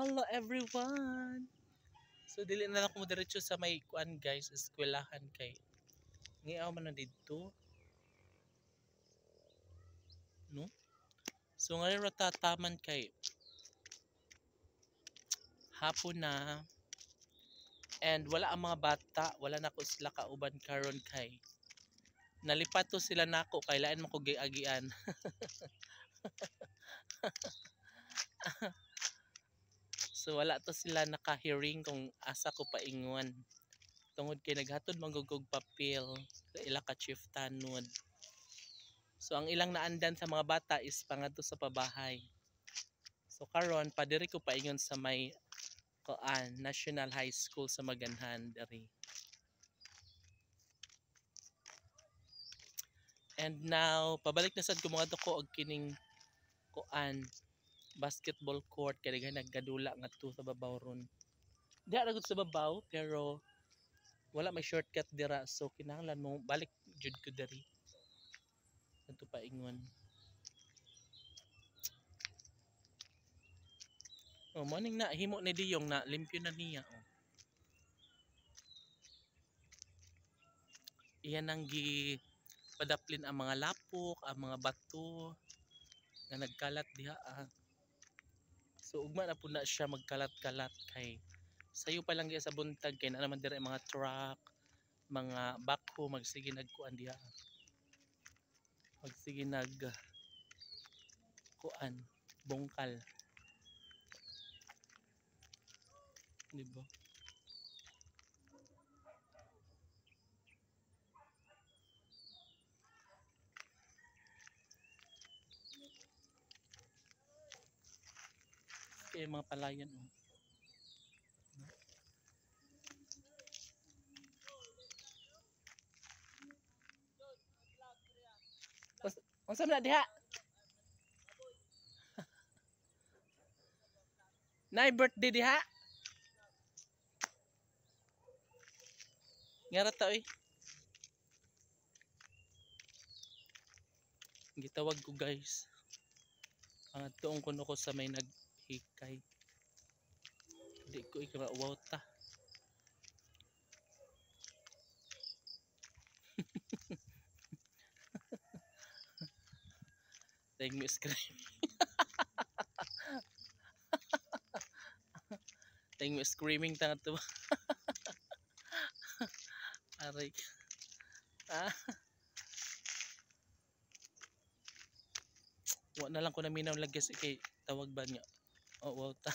Hello everyone! So dili na lang ko diretso sa may kuan guys, eskwelahan kay ngiaw man na didto. No? So ngayon ra tataman kay hapon na and wala ang mga bata, wala na ko sila kauban karon kay nalipat to sila nako kay lain man ko giagian. So wala to sila naka-hearing kung asa ko paingon. Tungod kay naghatod manggugog papel sa ila ka chief tanod. So ang ilang naandan sa mga bata is pangadto sa pabahay. So karon padiri ko paingon sa may kuan National High School sa Maganhan diri. And now pabalik na sad ko mga ko og kining kuan basketball court kay daghan naggadula ngadto sa babaw ron. Diha ra gud sa babaw pero wala may shortcut dira so kinahanglan mo balik jud ko diri. Adto paingon. Oh, morning na himo ni Diyong na limpyo na niya. Oh. Iyan ang gi padaplin ang mga lapok, ang mga bato nga nagkalat diha. So ugma na po na siya magkalat-kalat kay sayo pa lang diya sa buntag kay na naman dira mga truck, mga backhoe magsige nagkuan diha. Magsige nag kuan bungkal. Di ba? Kaya mga palayan oh. Unsa man diha? Nay birthday diha? Ngara ta oy. Gitawag ko guys. Tuong kuno ko sa may naghikay. Di ko ikauwaw ta. Tayong mo screaming. Tayong mo screaming ta to. Aray. Wa na lang ko na minaw lagyan kay tawag ba niya. Oh, wow ta.